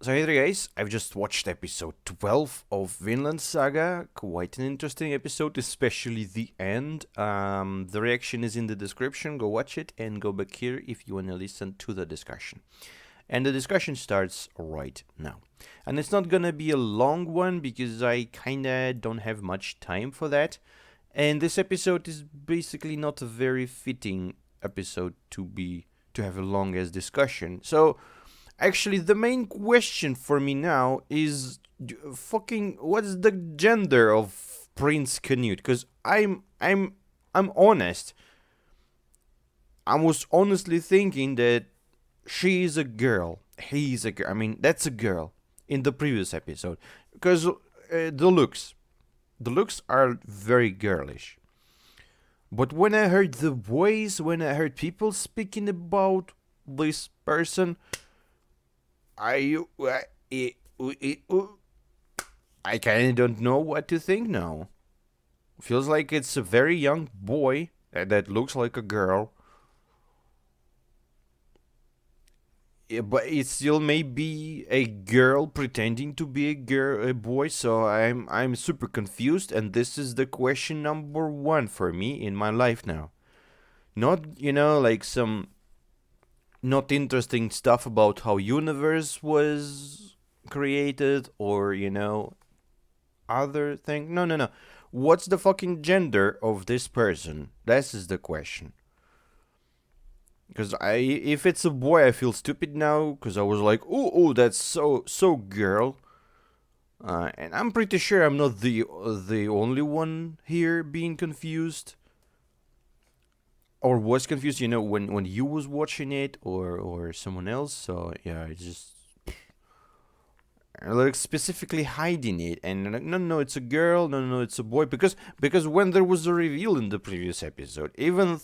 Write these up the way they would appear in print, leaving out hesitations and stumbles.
So hey there guys, I've just watched episode 12 of Vinland Saga. Quite an interesting episode, especially the end. The reaction is in the description. Go watch it and go back here if you want to listen to the discussion. And the discussion starts right now. And it's not gonna be a long one because I kinda don't have much time for that. And this episode is basically not a very fitting episode to have a long as discussion. So actually, the main question for me now is fucking what's the gender of Prince Canute? Because I'm honest. I was honestly thinking that she is a girl. He's a girl. I mean, that's a girl in the previous episode because the looks are very girlish. But when I heard the voice, when I heard people speaking about this person, I I kind of don't know what to think now. Feels like it's a very young boy that looks like a girl. Yeah, but it still may be a girl pretending to be a boy. So I'm super confused, and this is the question number one for me in my life now. Not like some not interesting stuff about how universe was created or other thing. No, no, no. What's the fucking gender of this person? This is the question. Because if it's a boy, I feel stupid now. Because I was like, oh, that's so girl. And I'm pretty sure I'm not the only one here being confused, or was confused. When you was watching it, or someone else. So yeah, it's just like specifically hiding it, and like, no, it's a girl, no, it's a boy, because when there was a reveal in the previous episode, even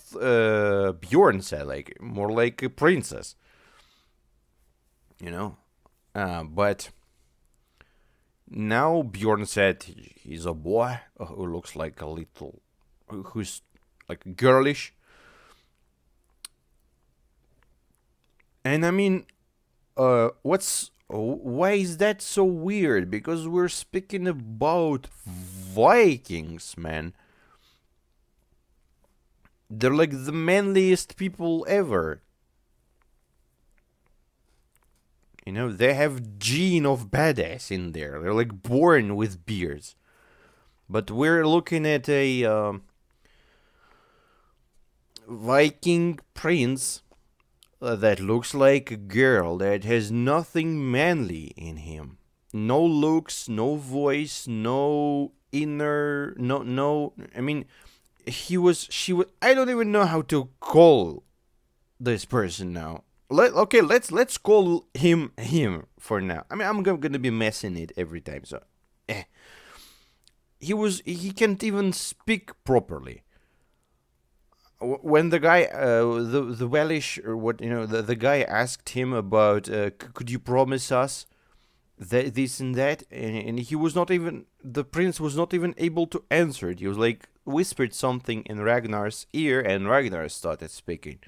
Bjorn said like more like a princess, you know but now Bjorn said he's a boy who looks like a little, who's like girlish. And I mean, why is that so weird? Because we're speaking about Vikings, man. They're like the manliest people ever. They have gene of badass in there. They're like born with beards. But we're looking at a Viking prince that looks like a girl that has nothing manly in him. No looks, no voice, no inner, no. I mean, she was. I don't even know how to call this person now. Let's call him for now. I mean, I'm gonna be messing it every time. So, eh. He can't even speak properly. When the guy, the Welsh, or what, the guy asked him about, could you promise us that this and that, and he was not even, the prince was not even able to answer it. He was like whispered something in Ragnar's ear, and Ragnar started speaking.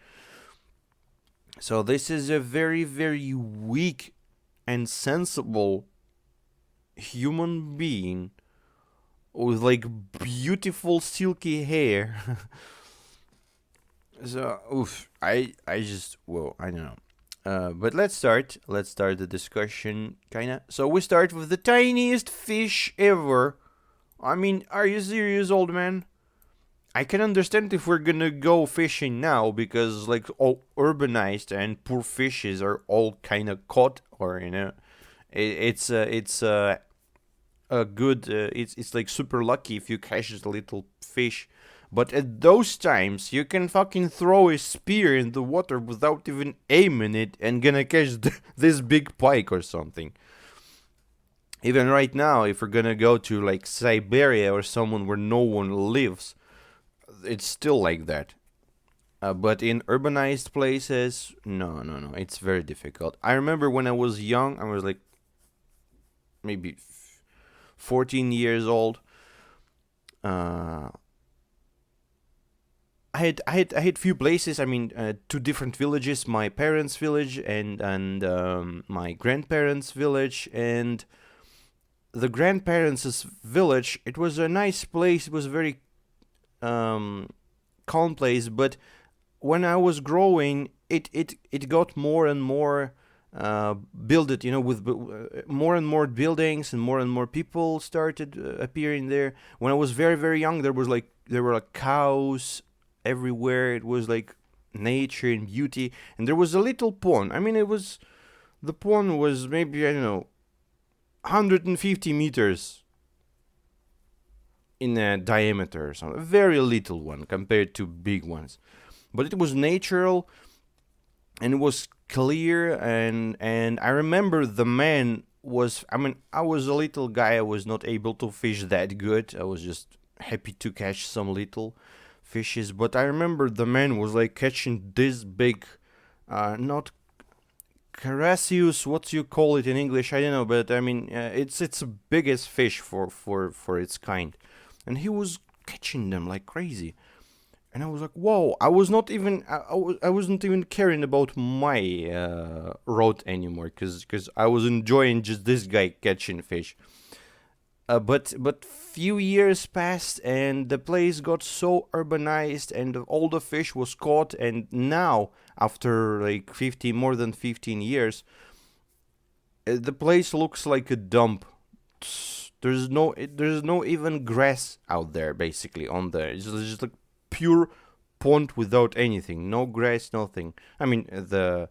So this is a very, very weak and sensible human being with like beautiful silky hair. So, oof, I just, well, I don't know. But let's start. Let's start the discussion, kinda. So we start with the tiniest fish ever. I mean, are you serious, old man? I can understand if we're gonna go fishing now because, like, all urbanized and poor fishes are all kind of caught, or it's a good. It's like super lucky if you catch a little fish. But at those times, you can fucking throw a spear in the water without even aiming it and gonna catch this big pike or something. Even right now, if we're gonna go to like Siberia or someone where no one lives, it's still like that. But in urbanized places, no, no, no, it's very difficult. I remember when I was young, I was like maybe 14 years old. Uh, I had few places. I mean, two different villages: my parents' village and my grandparents' village. And the grandparents' village, it was a nice place. It was a very um, calm place. But when I was growing, it got more and more builded. With more and more buildings and more people started appearing there. When I was very very young, there were like cows everywhere. It was like nature and beauty, and there was a little pond. I mean, the pond was maybe, I don't know, 150 meters in a diameter or something. A very little one compared to big ones, but it was natural and it was clear. And I remember the man was. I mean, I was a little guy. I was not able to fish that good. I was just happy to catch some little fishes. But I remember the man was like catching this big, not Carassius, what you call it in English, I don't know, but I mean, it's the biggest fish for its kind, and he was catching them like crazy. And I was like, whoa! I was not even I wasn't even caring about my rod anymore, because I was enjoying just this guy catching fish. But few years passed and the place got so urbanized and all the fish was caught, and now after like 50 more than 15 years, the place looks like a dump. There's no even grass out there basically on there. It's just like pure pond without anything, no grass, nothing. I mean, the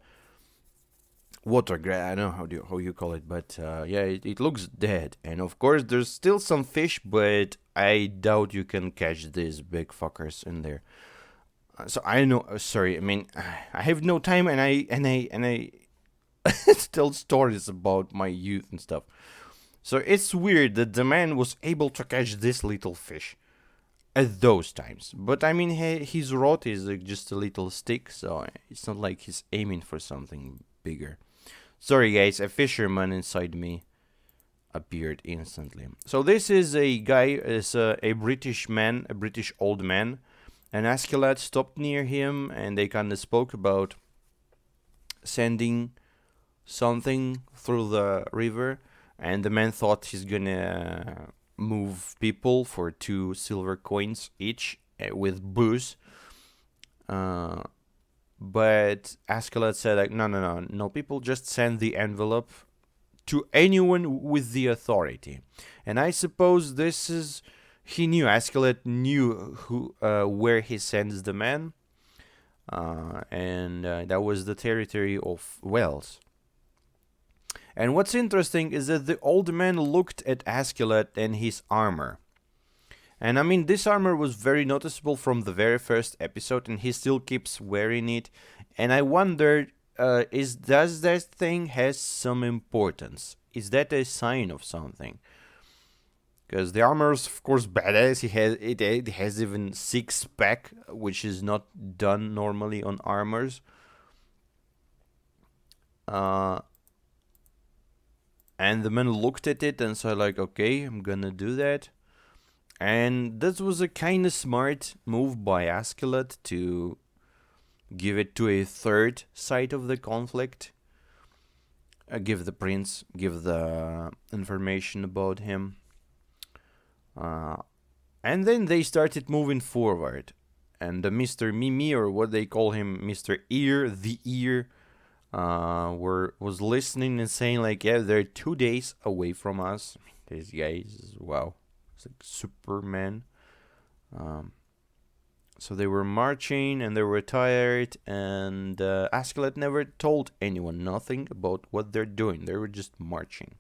water grass, I don't know how you call it, but yeah, it looks dead. And of course there's still some fish, but I doubt you can catch these big fuckers in there. So I know, sorry, I mean, I have no time, and I tell stories about my youth and stuff. So it's weird that the man was able to catch this little fish at those times. But I mean, his rod is like just a little stick, so it's not like he's aiming for something bigger. Sorry, guys, a fisherman inside me appeared instantly. So this is a guy, is a British man, a British old man. And Askeladd stopped near him, and they kind of spoke about sending something through the river. And the man thought he's gonna move people for 2 silver coins each with booze. But Askeladd said, like, no, people just send the envelope to anyone with the authority. And I suppose this is, Askeladd knew where he sends the man, and that was the territory of Wales. And what's interesting is that the old man looked at Askeladd and his armor. And I mean, this armor was very noticeable from the very first episode, and he still keeps wearing it. And I wondered, does that thing has some importance? Is that a sign of something? Because the armor is, of course, badass. It has even 6-pack, which is not done normally on armors. And the man looked at it and said, like, okay, I'm gonna do that. And that was a kind of smart move by Askeladd to give it to a third side of the conflict. Give the prince, give the information about him. And then they started moving forward. And Mr. Mimi, or what they call him, Mr. Ear, the Ear, was listening and saying, like, yeah, they're 2 days away from us. These guys, wow. It's like Superman. So they were marching and they were tired, and Askeladd never told anyone nothing about what they're doing. They were just marching.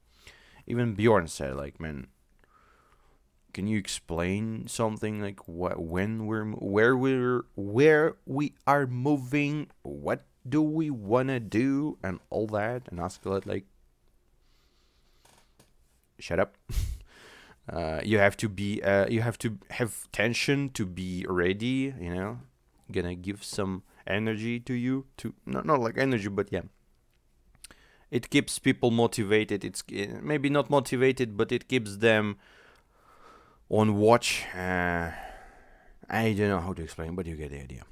Even Bjorn said, like, man, can you explain something, like where we are moving, what do we wanna do, and all that? And Askeladd, like, shut up. You have to have tension to be ready, gonna give some energy to you, to not like energy, but yeah, it keeps people motivated. It's maybe not motivated, but it keeps them on watch. I don't know how to explain, but you get the idea.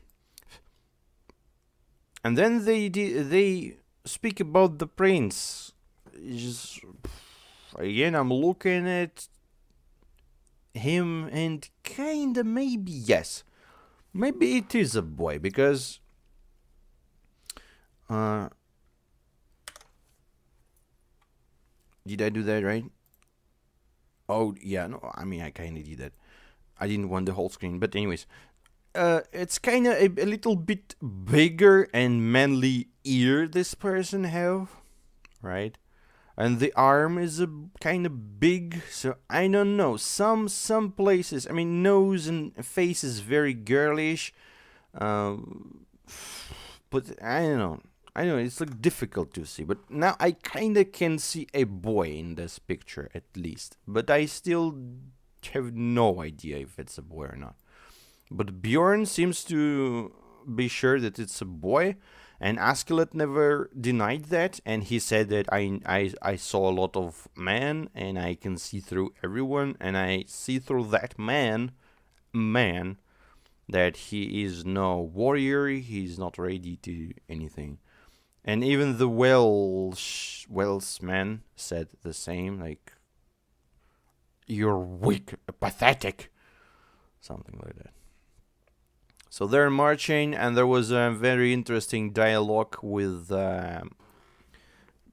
And then they speak about the prince. Just, again, I'm looking at him and kinda maybe yes. Maybe it is a boy because did I do that right? Oh yeah, no, I mean I kinda did that. I didn't want the whole screen, but anyways, it's kinda a little bit bigger and manly ear this person have, right? And the arm is a kind of big, so I don't know. Some places, I mean, nose and face is very girlish, but I don't know. I know it's like difficult to see, but now I kind of can see a boy in this picture at least, but I still have no idea if it's a boy or not. But Bjorn seems to be sure that it's a boy, and Askeladd never denied that, and he said that I saw a lot of men, and I can see through everyone, and I see through that man, that he is no warrior, he's not ready to anything. And even the Welshman said the same, like, you're weak, pathetic, something like that. So they're marching, and there was a very interesting dialogue with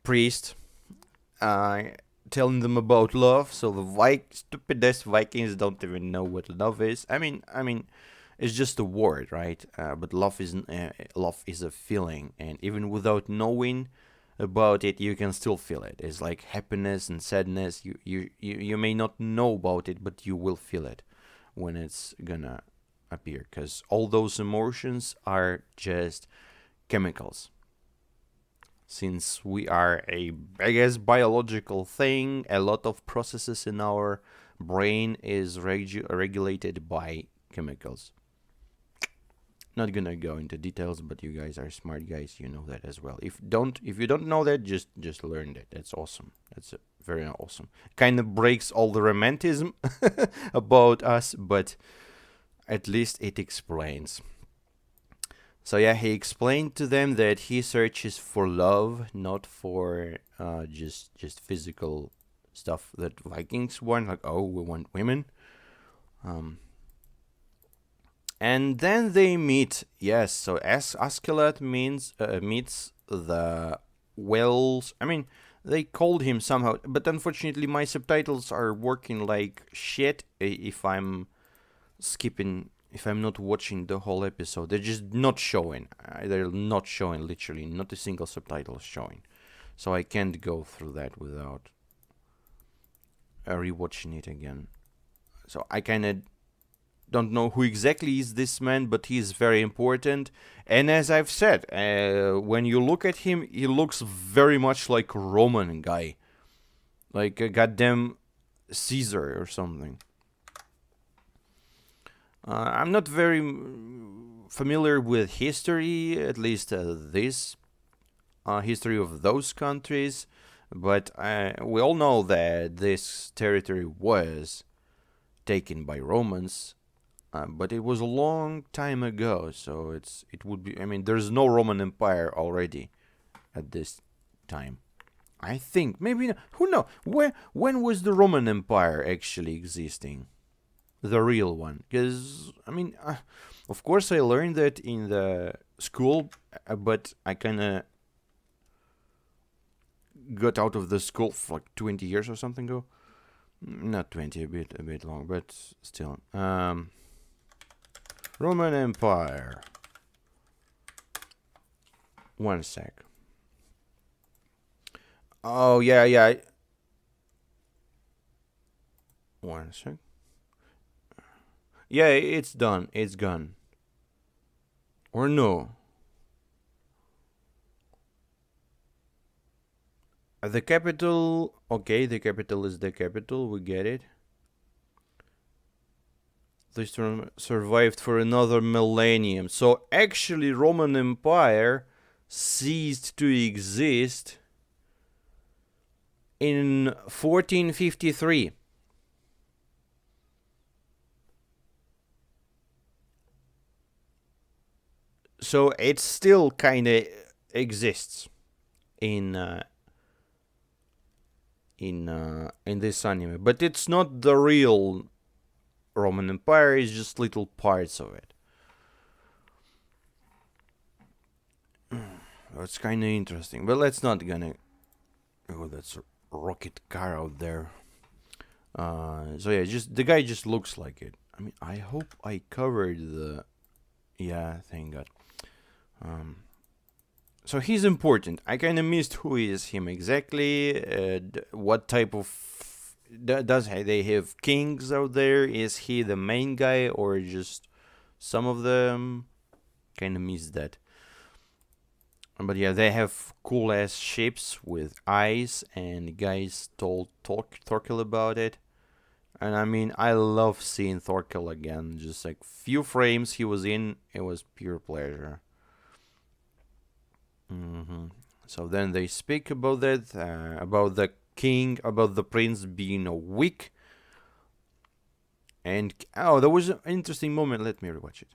priest, telling them about love. So the stupid-ass Vikings don't even know what love is. I mean, it's just a word, right? But love is a feeling, and even without knowing about it, you can still feel it. It's like happiness and sadness. You may not know about it, but you will feel it when it's gonna appear, because all those emotions are just chemicals. Since we are a, I guess, biological thing, a lot of processes in our brain is regulated by chemicals. Not gonna go into details, but you guys are smart guys, you know that as well. If you don't know that, just learn that. That's awesome. That's very awesome. Kind of breaks all the romanticism about us, but at least it explains. So yeah, he explained to them that he searches for love, not for just physical stuff that Vikings want, like, oh, we want women. And then they meet. Yes, so as Askeladd meets the Wells. I mean, they called him somehow, but unfortunately my subtitles are working like shit if I'm skipping, if I'm not watching the whole episode. They're just not showing. They're not showing, literally. Not a single subtitle is showing. So I can't go through that without rewatching it again. So I kind of don't know who exactly is this man, but he is very important. And as I've said, when you look at him, he looks very much like a Roman guy. Like a goddamn Caesar or something. I'm not very familiar with history, at least this history of those countries, but we all know that this territory was taken by Romans, but it was a long time ago, so it would be. I mean, there's no Roman Empire already at this time. I think maybe who knows when was the Roman Empire actually existing? The real one, because I mean, of course I learned that in the school, but I kind of got out of the school for like 20 years or something ago. Not 20, a bit long, but still. Roman Empire. One sec. Oh yeah. One sec. Yeah, it's done. It's gone. Or no? The capital. Okay, the capital is the capital. We get it. This survived for another millennium. So actually, Roman Empire ceased to exist in 1453. So it still kind of exists in in this anime, but it's not the real Roman Empire. It's just little parts of it. It's kind of interesting, but let's not gonna. Oh, that's a rocket car out there. So yeah, just the guy just looks like it. I mean, I hope I covered the. Yeah, thank God. So he's important. I kind of missed who is him exactly. What type of does they have kings out there? Is he the main guy or just some of them? Kind of missed that. But yeah, they have cool ass ships with eyes, and guys told Thorkel about it. And I mean, I love seeing Thorkel again. Just like few frames he was in, it was pure pleasure. So then they speak about that, about the king, about the prince being a weak. And oh, there was an interesting moment. Let me rewatch it.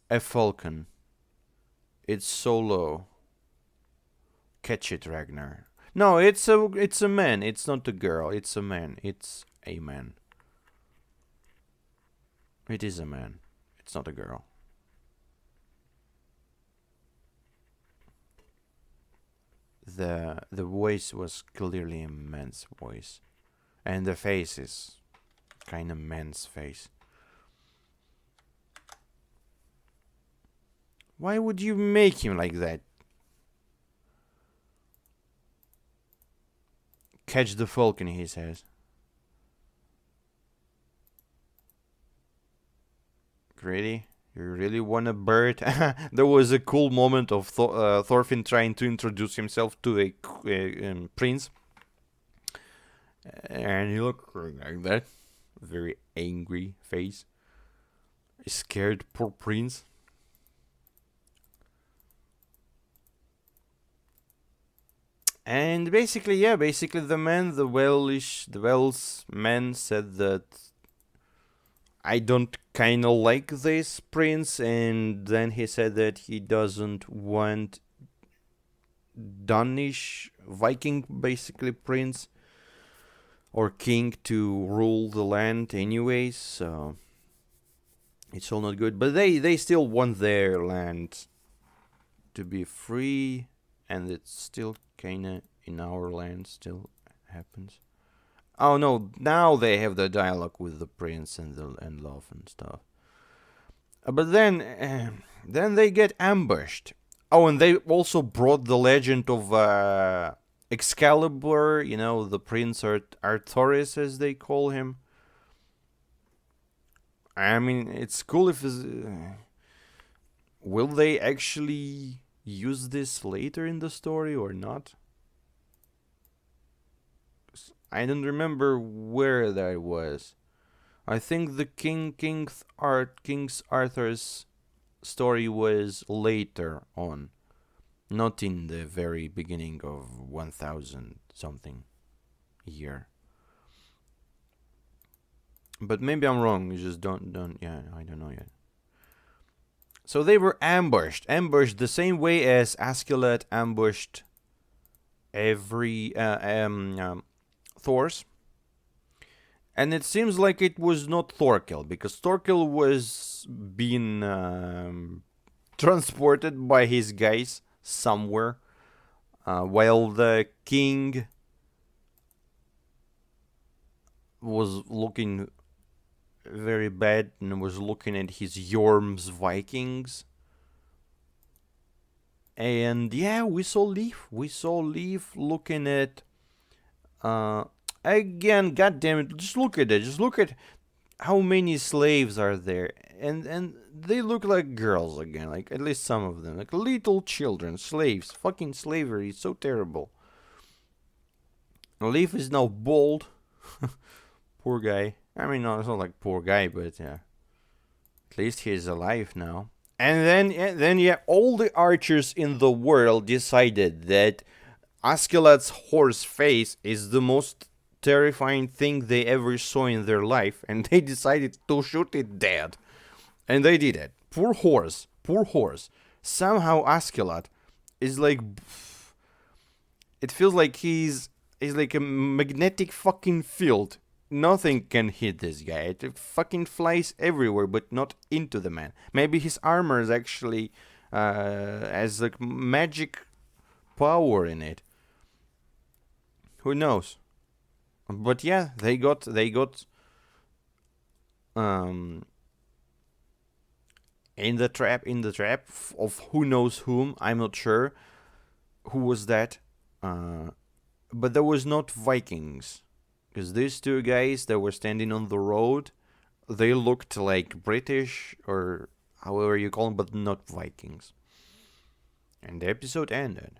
A falcon. It's so low. Catch it, Ragnar. No, it's a man. It's not a girl. It's a man. It's a man. It is a man. It's not a girl. The voice was clearly a man's voice, and the face is kind of man's face. Why would you make him like that? Catch the falcon, he says. Really? You really want a bird? There was a cool moment of Thorfinn trying to introduce himself to a prince. And he looked like that. Very angry face. Scared poor prince. And basically, the Welsh man said that I don't kind of like this prince, and then he said that he doesn't want Danish Viking, basically prince or king, to rule the land anyways, so it's all not good. But they still want their land to be free, and it's still kinda in our land still happens. Oh no! Now they have the dialogue with the prince and love and stuff. But then they get ambushed. Oh, and they also brought the legend of Excalibur. You know, the Prince Artoris, as they call him. I mean, it's cool if will they actually use this later in the story or not? I don't remember where that was. I think the King's Arthur's story was later on, not in the very beginning of 1000 something year. But maybe I'm wrong. You just don't yeah, I don't know yet. So they were ambushed the same way as Askeladd ambushed every Thor's. And it seems like it was not Thorkel, because Thorkel was being transported by his guys somewhere, while the king was looking very bad and was looking at his Yorm's Vikings. And yeah, we saw Leaf. Looking at again, goddammit, just look at it. Just look at how many slaves are there. And they look like girls again, like at least some of them. Like little children, slaves. Fucking slavery is so terrible. Leaf is now bald. Poor guy. I mean, no, it's not like poor guy, but yeah. At least he's alive now. And then, all the archers in the world decided that Askeladd's horse face is the most terrifying thing they ever saw in their life, and they decided to shoot it dead. And they did it. Poor horse. poor horse. Somehow Askeladd is like, it feels like he's like a magnetic fucking field. Nothing can hit this guy. It fucking flies everywhere, but not into the man. Maybe his armor is actually has like magic power in it. Who knows? But yeah, they got um in the trap of who knows whom. I'm not sure who was that. But there was not Vikings, because these two guys that were standing on the road, they looked like British or however you call them, but not Vikings. And the episode ended.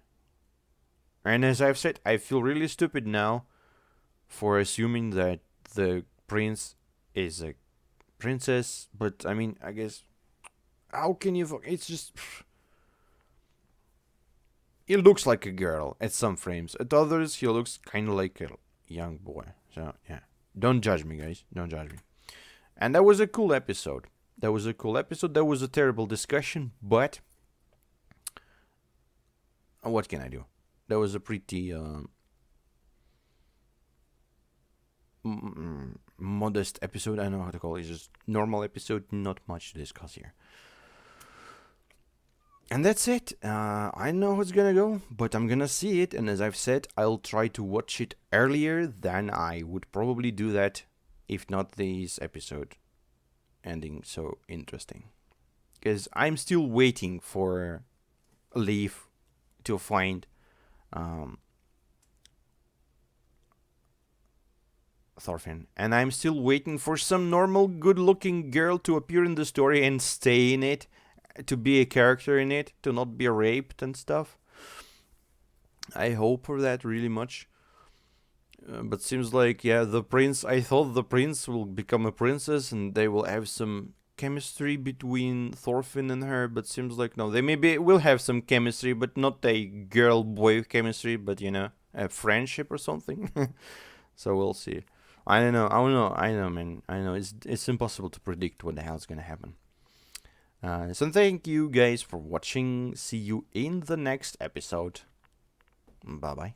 And as I've said, I feel really stupid now for assuming that the prince is a princess. But I mean, I guess, how can you? It's just, he looks like a girl at some frames. At others, he looks kind of like a young boy. So yeah, don't judge me, guys. Don't judge me. And that was a cool episode. That was a cool episode. That was a terrible discussion, but what can I do? That was a pretty modest episode. I don't know how to call it. It's just normal episode. Not much to discuss here. And that's it. I know how it's gonna go, but I'm gonna see it. And as I've said, I'll try to watch it earlier than I would probably do that if not this episode ending so interesting. Because I'm still waiting for Leaf to find Thorfinn. And I'm still waiting for some normal, good looking girl to appear in the story and stay in it, to be a character in it, to not be raped and stuff. I hope for that really much. But seems like, yeah, the prince, I thought the prince will become a princess and they will have some chemistry between Thorfinn and her, but seems like no. They maybe will have some chemistry, but not a girl-boy chemistry, but a friendship or something. So we'll see. I don't know. I know, man. I know. It's impossible to predict what the hell's gonna happen. So thank you guys for watching. See you in the next episode. Bye bye.